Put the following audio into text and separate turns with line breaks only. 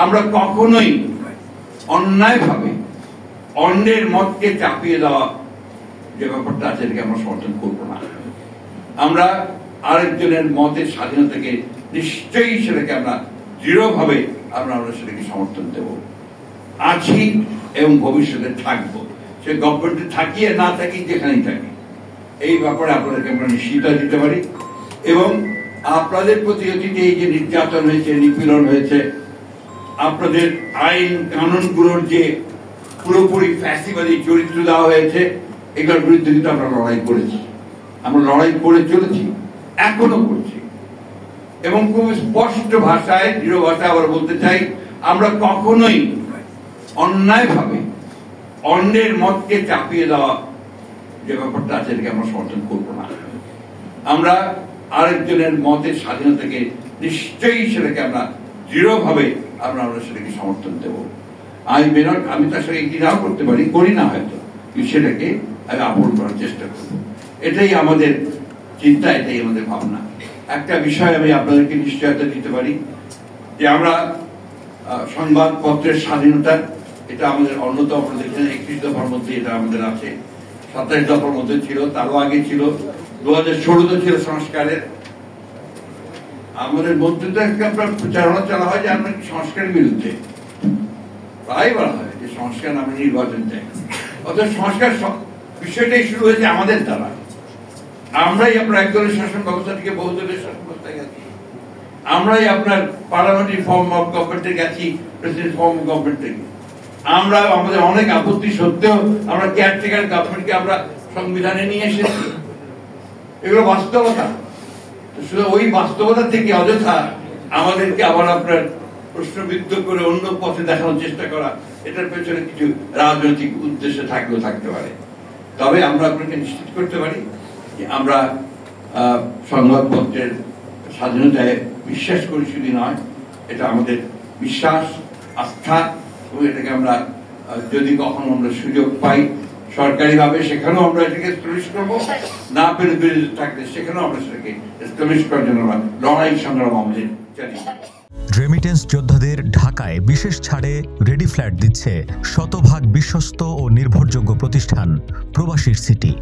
আমরা কখনোই অন্যায়ভাবে অন্যের মতকে চাপিয়ে দেওয়া যে ব্যাপারটা আছে এটাকে আমরা সমর্থন করব না। আমরা আরেকজনের মতের স্বাধীনতাকে নিশ্চয়ই সেটাকে আমরা দৃঢ়ভাবে আমরা সেটাকে সমর্থন দেব, আছি এবং ভবিষ্যতে থাকবো। সে গভর্নমেন্টে থাকি আর না থাকি, যেখানেই থাকি, এই ব্যাপারে আপনাদেরকে আমরা নিশ্চিত দিতে পারি। এবং আপনাদের প্রতি অতীতে এই যে নির্যাতন হয়েছে, নিপীড়ন হয়েছে, আপনাদের আইন কানুনগুলোর যে পুরোপুরি ফ্যাসিবাদী চরিত্র দেওয়া হয়েছে, এগুলোর বিরুদ্ধে কিন্তু আমরা লড়াই করেছি, আমরা লড়াই করে চলেছি, এখনো করছি। এবং খুব স্পষ্ট ভাষায়, দৃঢ় ভাষায় আবার বলতে চাই, আমরা কখনোই অন্যায়ভাবে অন্যের মতকে চাপিয়ে দেওয়া যে ব্যাপারটা আছে এটাকে আমরা সমর্থন করব না। আমরা আরেকজনের মতের স্বাধীনতাকে নিশ্চয়ই সেটাকে আমরা দৃঢ়ভাবে আমরা সেটাকে সমর্থন দেব। আমি তার সাথে একটি নাও করতে পারি, করি না হয়তো, সেটাকে আমি আপন করার চেষ্টা করব। এটাই আমাদের চিন্তা, এটাই আমাদের ভাবনা। একটা বিষয় আমি আপনাদেরকে নিশ্চয়তা দিতে পারি যে আমরা সংবাদপত্রের স্বাধীনতা, এটা আমাদের অন্যতম, আপনারা দেখছেন 31 দফার মধ্যে এটা আমাদের আছে, 27 দফার মধ্যে ছিল, তারও আগে ছিল, 2016 ছিল সংস্কারের। আমাদের মন্ত্রিত্বকে আপনার প্রচারণা চালা হয় যে আমরা সংস্কারের বিরুদ্ধে, প্রায় বলা হয় যে সংস্কার নামে নির্বাচন চাই। অর্থাৎ সংস্কার বিষয়টাই শুরু হয়েছে আমাদের দ্বারা। আমরাই আপনার একদলের শাসন ব্যবস্থা থেকে বহুদলের শাসন ব্যবস্থায় গেছি, আমরাই আপনার পার্লামেন্টারি ফর্ম অফ গভর্নমেন্টে গেছি, প্রেসিডেন্ট ফর্ম অফ গভর্নমেন্ট থেকে। আমরা আমাদের অনেক আপত্তি সত্ত্বেও আমরা কেয়ারটেকার গভর্নমেন্টকে আমরা সংবিধানে নিয়ে এসেছি। এগুলো বাস্তবতা। শুধু ওই বাস্তবতা থেকে অযথা আমাদেরকে আবার আপনার প্রশ্নবিদ্ধ করে অন্য পথে দেখানোর চেষ্টা করা, এটার পেছনে কিছু রাজনৈতিক উদ্দেশ্য থাকলেও থাকতে পারে। তবে আমরা আপনাকে নিশ্চিত করতে পারি যে আমরা সংবাদপত্রের স্বাধীনতায় বিশ্বাস করি, শুধু নয়, এটা আমাদের বিশ্বাস, আস্থা, এবং এটাকে আমরা যদি কখনো আমরা সুযোগ পাই সরকারিভাবে, সেখানেও আমরা এটাকে এস্টাবলিশ করবো, না পেরে বিরোধী থাকলে সেখানেও আমরা সেটাকে এস্টাবলিশ করার জন্য লড়াই সংগ্রাম আমাদের চালিয়ে।
রেমিটেন্স যোদ্ধাদের ঢাকায় বিশেষ ছাড়ে রেডি ফ্ল্যাট দিচ্ছে শতভাগ বিশ্বস্ত ও নির্ভরযোগ্য প্রতিষ্ঠান প্রবাসীর সিটি।